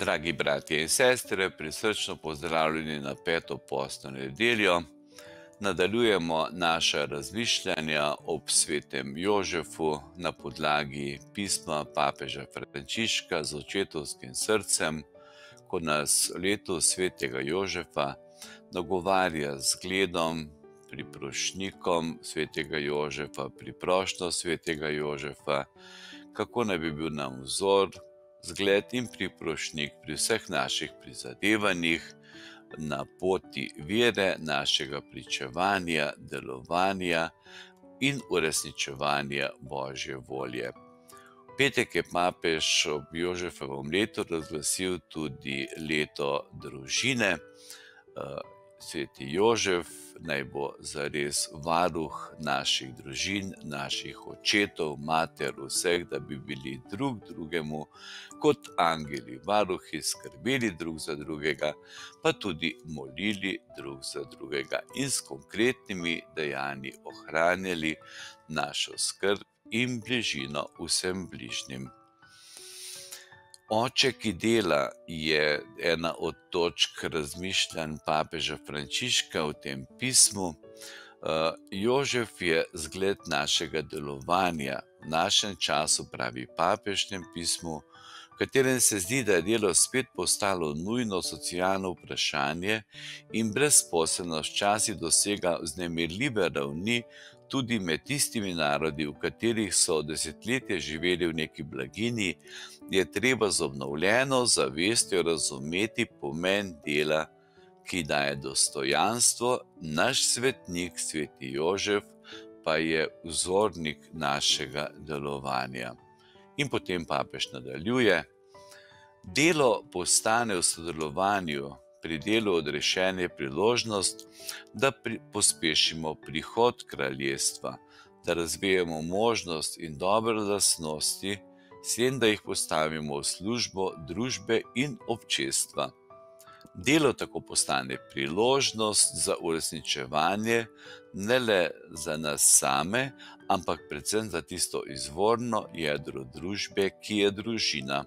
Dragi bratje in sestre, prisrčno pozdravljeni na 5. postno nedeljo. Nadaljujemo naša razmišljanja ob svetem Jožefu na podlagi pisma papeža Frančiška z očetovskim srcem, ko nas letos svetega Jožefa nagovarja z zgledom, priprošnjikom svetega Jožefa, priprošnjo svetega Jožefa, kako naj bi bil nam vzor, zgled in priprošnjik pri vseh naših prizadevanjih na poti vere, našega pričevanja, delovanja in uresničevanja Božje volje. V petek je papež ob Jožefovem letu razglasil tudi leto družine. Sveti Jožef naj bo zares varuh naših družin, naših očetov, mater, vseh, da bi bili drug drugemu kot angeli varuhi, skrbeli drug za drugega, pa tudi molili drug za drugega in s konkretnimi dejanji ohranjali našo skrb in bližino vsem bližnjim. Oče, ki dela, je ena od točk razmišljanj papeža Frančiška v tem pismu. Jožef je zgled našega delovanja v našem času, pravi papež v tem pismu, v katerem se zdi, da je delo spet postalo nujno socialno vprašanje in brezposelnost včasih dosega vznemirljive ravni tudi med tistimi narodi, v katerih so desetletja živeli v neki blaginji, je treba z obnovljeno zavestjo razumeti pomen dela, ki daje dostojanstvo. Naš svetnik, sveti Jožef, pa je vzornik našega delovanja. In potem papež nadaljuje: delo postane v sodelovanju pri delu odrešene priložnost, da pospešimo prihod kraljestva, da razvijemo možnost in dobre lastnosti, s tem, da jih postavimo v službo družbe in občestva. Delo tako postane priložnost za uresničevanje ne le za nas same, ampak predvsem za tisto izvorno jedro družbe, ki je družina.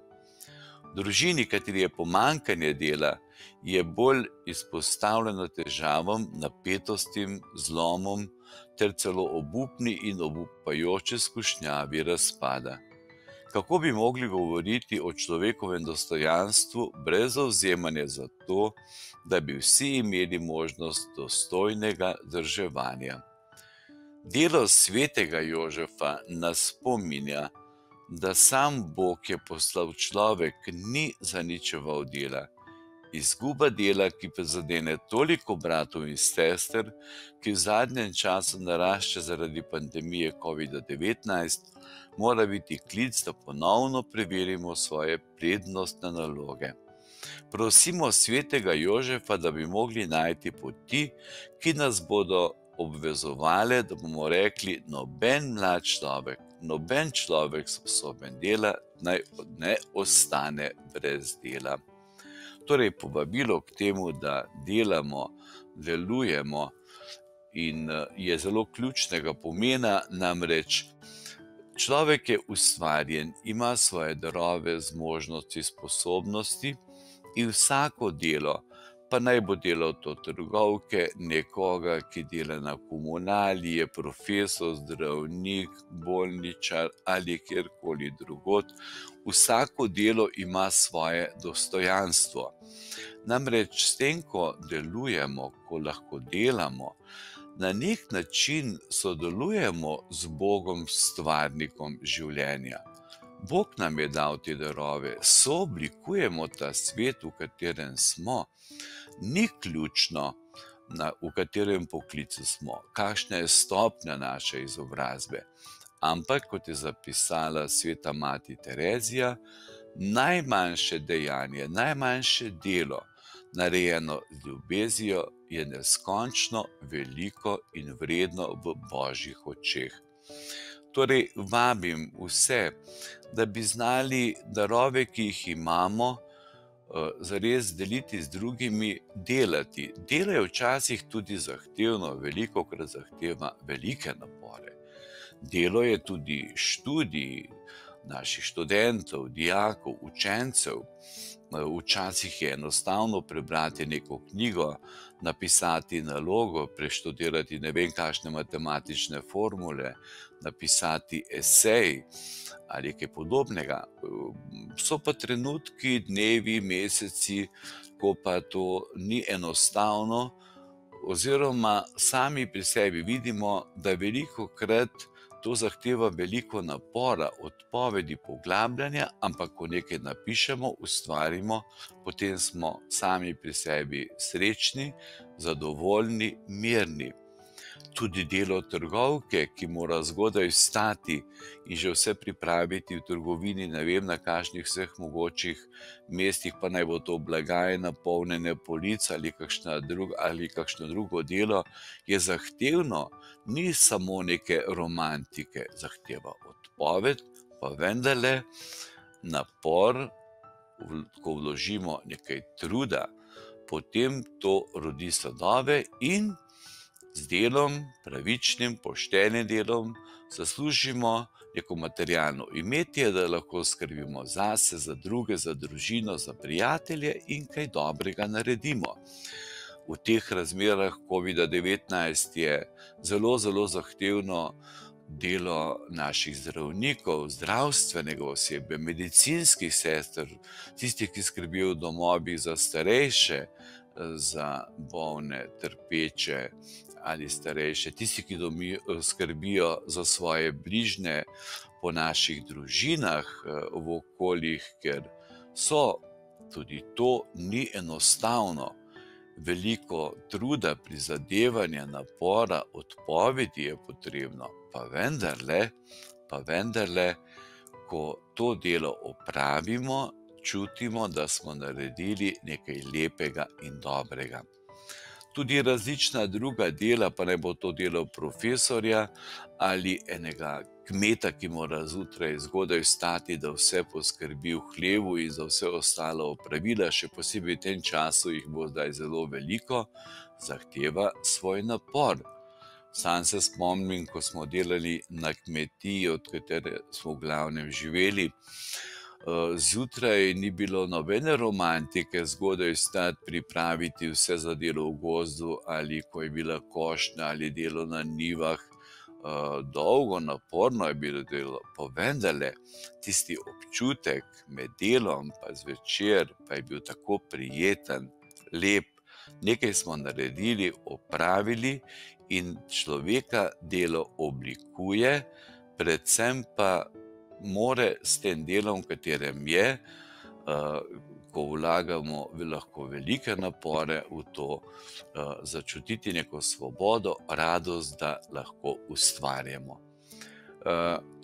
V družini, kateri je pomanjkanje dela, je bolj izpostavljeno težavam, napetostim, zlomom ter celo obupni in obupajoči skušnjavi razpada. Kako bi mogli govoriti o človekovem dostojanstvu brez zavzemanja za to, da bi vsi imeli možnost dostojnega zdrževanja? Delo svetega Jožefa nas spominja, da sam Bog je poslal človek, ni zaničeval dela. Izguba dela, ki prizadene toliko bratov in sester, ki v zadnjem času narašča zaradi pandemije COVID-19, mora biti klic, da ponovno preverimo svoje prednostne naloge. Prosimo svetega Jožefa, da bi mogli najti poti, ki nas bodo obvezovale, da bomo rekli: noben mlad človek, noben človek sposoben dela naj ne ostane brez dela. Torej, povabilo k temu, da delamo, delujemo, in je zelo ključnega pomena, namreč človek je ustvarjen, ima svoje darove, zmožnosti, sposobnosti in vsako delo, pa naj bo delo to trgovke, nekoga, ki dela na komunali, je profesor, zdravnik, bolničar ali kjerkoli drugod, vsako delo ima svoje dostojanstvo. Namreč s tem, ko delujemo, ko lahko delamo, na nek način sodelujemo z Bogom, stvarnikom življenja. Bog nam je dal te darove, sooblikujemo ta svet, v katerem smo. Ni ključno, v katerem poklicu smo, kakšna je stopnja naše izobrazbe, ampak, kot je zapisala sveta mati Terezija, najmanjše dejanje, najmanjše delo, narejeno z ljubeznijo, je neskončno veliko in vredno v Božjih očeh. Torej, vabim vse, da bi znali darove, ki jih imamo, zares deliti z drugimi, delati. Delo je včasih tudi zahtevno, velikokrat zahteva velike napore. Delo je tudi študij naših študentov, dijakov, učencev. Včasih je enostavno prebrati neko knjigo, napisati nalogo, preštudirati ne vem kakšne matematične formule, napisati esej ali kaj podobnega. So pa trenutki, dnevi, meseci, ko pa to ni enostavno, oziroma sami pri sebi vidimo, da velikokrat to zahteva veliko napora, odpovedi, poglabljanja, ampak ko nekaj napišemo, ustvarimo, potem smo sami pri sebi srečni, zadovoljni, mirni. Tudi delo trgovke, ki mora zgodaj vstati in že vse pripraviti v trgovini, ne vem na kakšnih vseh mogočih mestih, pa naj bo to blagajna, polnjenje polic ali kakšno drugo delo, je zahtevno, ni samo neke romantike, zahteva odpoved, pa vendarle napor, ko vložimo nekaj truda, potem to rodi sadove in z delom, pravičnim, poštenim delom, zaslužimo neko materialno imetje, da lahko skrbimo zase, za druge, za družino, za prijatelje in kaj dobrega naredimo. V teh razmerah covida-19 je zelo, zelo zahtevno delo naših zdravnikov, zdravstvenega osebja, medicinskih sester, tistih, ki skrbijo v domovih za starejše, za bolne, trpeče ali starejše, tisti, ki skrbijo za svoje bližnje po naših družinah, v okoljih, ker so, tudi to ni enostavno. Veliko truda, prizadevanja, napora, odpovedi je potrebno, pa vendarle, ko to delo opravimo, čutimo, da smo naredili nekaj lepega in dobrega. Tudi različna druga dela, pa naj bo to delo profesorja ali enega kmeta, ki mora zjutraj zgodaj vstati, da vse poskrbi v hlevu in za vse ostalo opravila, še posebej v tem času jih bo zdaj zelo veliko, zahteva svoj napor. Sam se spomnim, ko smo delali na kmetiji, od katere smo v glavnem živeli, zjutraj ni bilo nobene romantike, zgodaj vstati, pripraviti vse za delo v gozdu ali ko je bila košnja ali delo na njivah. Dolgo, naporno je bilo delo, pa vendarle tisti občutek med delom pa zvečer pa je bil tako prijeten, lep. Nekaj smo naredili, opravili in človeka delo oblikuje, predvsem pa more s tem delom, v katerem je, ko vlagamo lahko velike napore v to, začutiti neko svobodo, radost, da lahko ustvarjamo.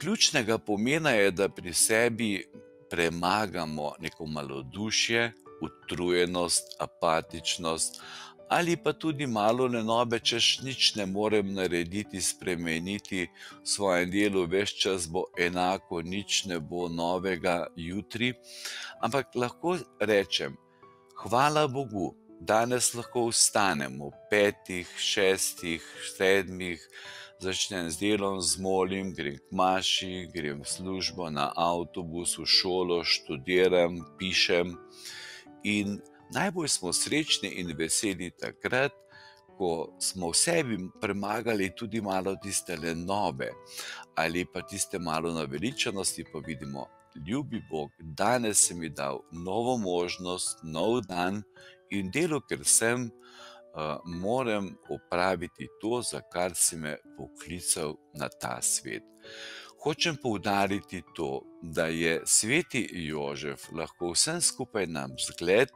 Ključnega pomena je, da pri sebi premagamo neko malodušje, utrujenost, apatičnost ali pa tudi malo lenobe, češ nič ne morem narediti, spremeniti v svojem delu, ves čas bo enako, nič ne bo novega jutri. Ampak lahko rečem, hvala Bogu, danes lahko vstanem ob 5, 6, 7, začnem z delom, zmolim, grem k maši, grem v službo, na avtobus, v šolo, študiram, pišem in najbolj smo srečni in veseli takrat, ko smo v sebi premagali tudi malo tiste lenobe ali pa tiste malo naveličanosti, pa vidimo, ljubi Bog, danes si mi dal novo možnost, nov dan in delo, ker sem, moram opraviti to, za kar si me poklical na ta svet. Hočem poudariti to, da je sveti Jožef lahko vsem skupaj nam zgled,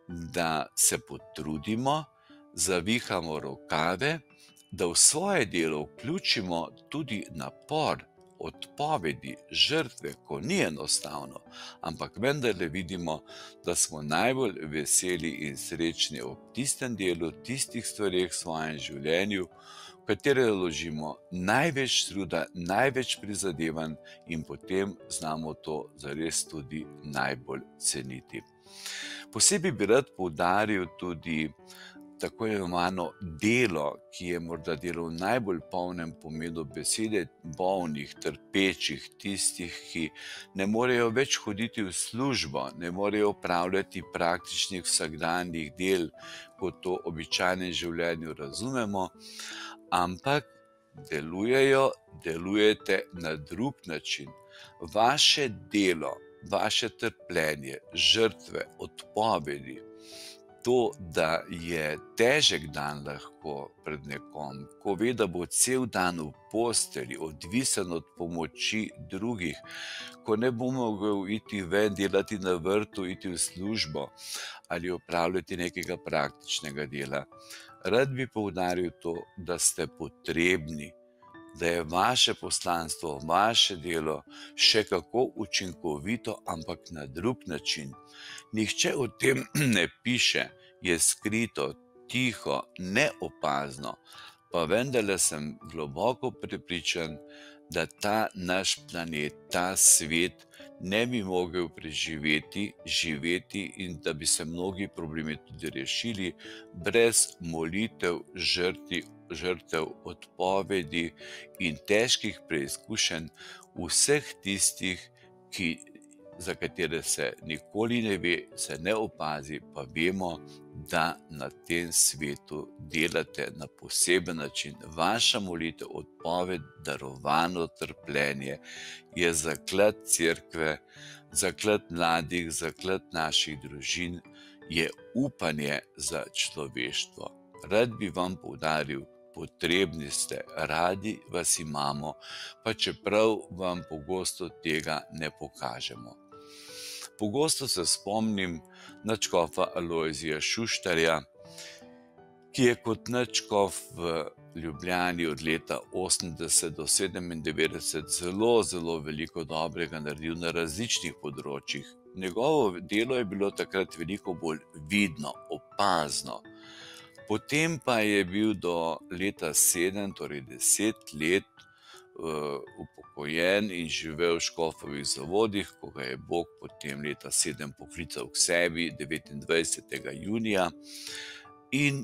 da se potrudimo, zavihamo rokave, da v svoje delo vključimo tudi napor, odpovedi, žrtve, ko ni enostavno, ampak vendarle vidimo, da smo najbolj veseli in srečni ob tistem delu, tistih stvareh v svojem življenju, v katere vložimo največ truda, največ prizadevanj in potem znamo to zares tudi najbolj ceniti. Posebej bi rad poudaril tudi tako imenovano delo, ki je morda delo v najbolj polnem pomenu besede, bolnih, trpečih, tistih, ki ne morejo več hoditi v službo, ne morejo opravljati praktičnih vsakdanjih del, kot to v običajnem življenju razumemo, ampak delujete na drug način. Vaše delo, vaše trpljenje, žrtve, odpovedi, to, da je težek dan lahko pred nekom, ko ve, da bo cel dan v postelji, odvisen od pomoči drugih, ko ne bo mogel iti ven, delati na vrtu, iti v službo ali opravljati nekega praktičnega dela. Rad bi poudaril to, da ste potrebni, da je vaše poslanstvo, vaše delo še kako učinkovito, ampak na drug način. Nihče o tem ne piše, je skrito, tiho, neopazno, pa vendarle sem globoko prepričan, da ta naš planet, ta svet ne bi mogel preživeti, živeti in da bi se mnogi problemi tudi rešili brez molitev, žrtev, odpovedi in težkih preizkušenj vseh tistih, za katere se nikoli ne ve, se ne opazi, pa vemo, da na tem svetu delate na poseben način. Vaša molitev, odpoved, darovano trpljenje je zaklad cerkve, zaklad mladih, zaklad naših družin, je upanje za človeštvo. Rad bi vam poudaril, potrebni ste, radi vas imamo, pa čeprav vam pogosto tega ne pokažemo. Pogosto se spomnim nadškofa Alojzija Šuštarja, ki je kot nadškof v Ljubljani od leta 80 do 97 zelo veliko dobrega naredil na različnih področjih. Njegovo delo je bilo takrat veliko bolj vidno, opazno. Potem pa je bil do leta 7, torej 10 let, upokojen in živel v Škofovih Zavodih, ko ga je Bog potem leta 7 poklical k sebi 29. junija. In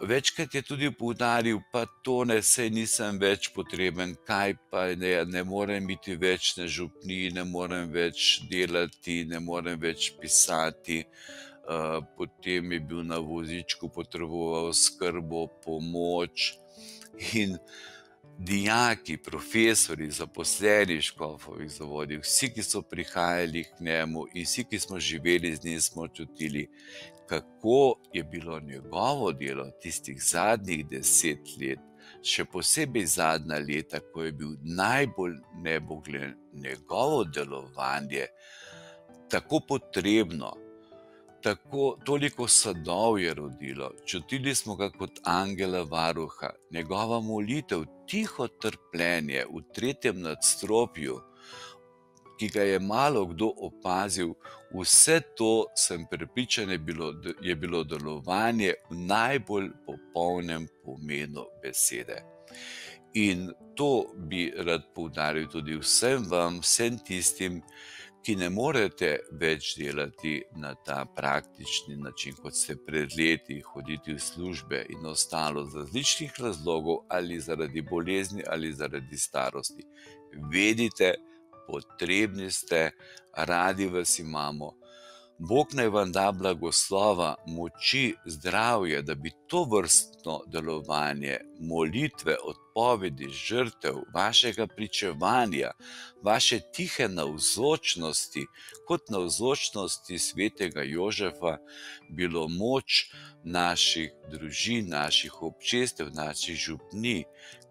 večkrat je tudi poudaril, pa tone, saj nisem več potreben, kaj pa ne morem biti več na župniji, ne morem več delati, ne morem več pisati. Potem je bil na vozičku, potreboval oskrbo, pomoč in dijaki, profesorji, zaposleni v Škofovih Zavodih, vsi, ki so prihajali k njemu in vsi, ki smo živeli z njim, smo čutili, kako je bilo njegovo delo tistih zadnjih 10 let, še posebej zadnja leta, ko je bil najbolj nebogljen, njegovo delovanje tako potrebno, toliko sadov je rodilo, čutili smo ga kot angela varuha, njegova molitev, tiho trpljenje v 3. nadstropju, ki ga je malo kdo opazil, vse to, sem prepričan, je bilo delovanje v najbolj popolnem pomenu besede. In to bi rad poudaril tudi vsem vam, vsem tistim, ki ne morete več delati na ta praktični način, kot ste pred leti, hoditi v službe in ostalo z različnih razlogov, ali zaradi bolezni ali zaradi starosti. Vedite, potrebni ste, radi vas imamo. Bog naj vam da blagoslova, moči, zdravje, da bi tovrstno delovanje, molitve, odpovedi, žrtev, vašega pričevanja, vaše tihe navzočnosti, kot navzočnosti svetega Jožefa, bilo moč naših družin, naših občestev, naših župnij,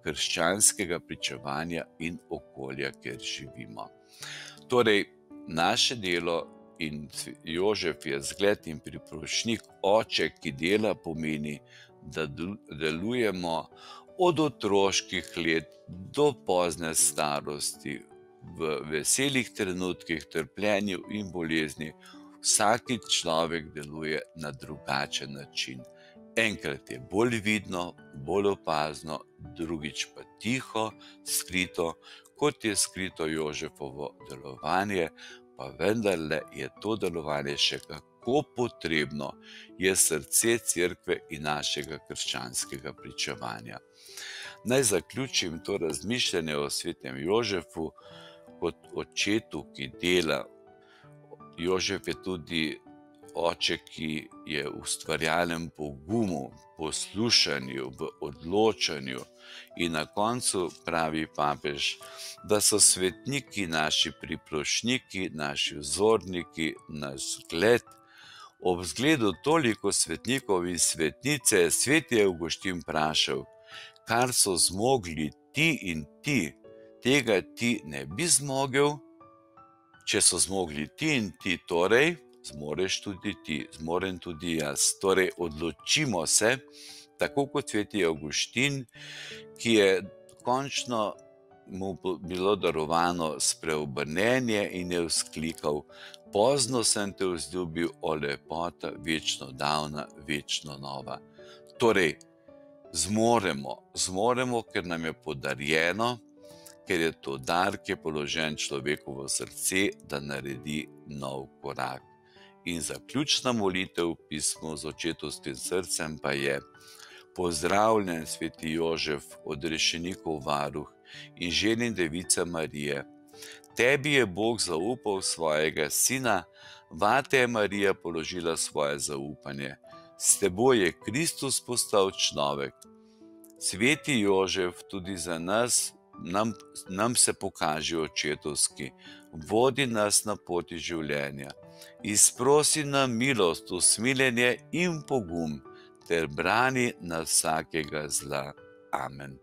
krščanskega pričevanja in okolja, kjer živimo. Torej, naše delo in Jožef je zgled in pripročnik, oče, ki dela, pomeni, da delujemo od otroških let do pozne starosti, v veselih trenutkih, trpljenju in bolezni. Vsaki človek deluje na drugačen način. Enkrat je bolj vidno, bolj opazno, drugič pa tiho, skrito, kot je skrito Jožefovo delovanje, pa vendarle je to delovanje še kako kako potrebno je srce cerkve in našega krščanskega pričevanja. Naj zaključim to razmišljanje o svetem Jožefu kot očetu, ki dela. Jožef je tudi oče, ki je ustvarjalen pogumu, poslušanju, v odločanju. In na koncu pravi papež, da so svetniki naši priprošniki, naši vzorniki, naš zgled. Ob zgledu toliko svetnikov in svetnice je sveti Avguštin vprašal, kar so zmogli ti in ti, tega ti ne bi zmogel? Če so zmogli ti in ti, torej zmoreš tudi ti, zmorem tudi jaz. Torej odločimo se, tako kot sveti Avguštin, ki je končno mu bilo darovano spreobrnenje in je vzklikal: pozno sem te vzljubil, o lepota večno davna, večno nova. Torej, zmoremo, ker nam je podarjeno, ker je to dar, ki je položen človeku v srce, da naredi nov korak. In zaključna molitev v pismu z očetovskim srcem pa je: pozdravljen, sveti Jožef, odrešenikov varuh in ženin devica Marije. Tebi je Bog zaupal svojega sina, vate je Marija položila svoje zaupanje. S teboj je Kristus postal človek. Sveti Jožef, tudi za nas, nam se pokaže očetovski, vodi nas na poti življenja, izprosi nam milost, usmiljenje in pogum, ter brani nas vsakega zla. Amen.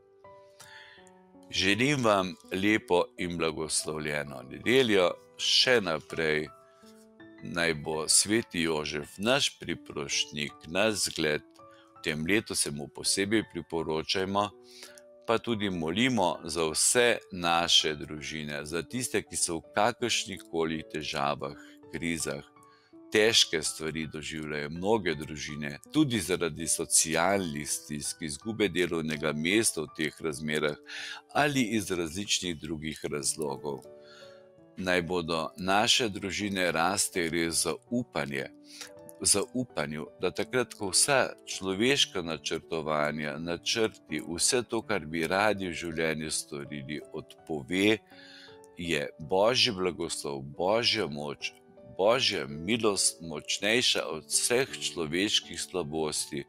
Želim vam lepo in blagoslovljeno nedeljo. Še naprej naj bo sveti Jožef naš priprošnjik, naš zgled. V tem letu se mu posebej priporočajmo, pa tudi molimo za vse naše družine, za tiste, ki so v kakršnikoli težavah, krizah, težke stvari doživljajo mnoge družine, tudi zaradi socialnih stisk, izgube delovnega mesta v teh razmerah ali iz različnih drugih razlogov. Naj bodo naše družine raste res zaupanju, da takrat, ko vsa človeška načrtovanja, načrti, vse to, kar bi radi v življenju storili, odpove, je Božji blagoslov, Božja moč, Božja milost močnejša od vseh človeških slabosti,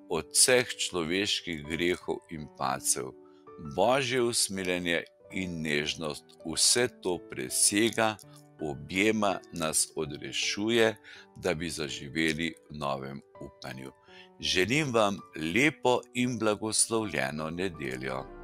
od vseh človeških grehov in padcev. Božje usmiljenje in nežnost vse to presega, objema, nas odrešuje, da bi zaživeli v novem upanju. Želim vam lepo in blagoslovljeno nedeljo.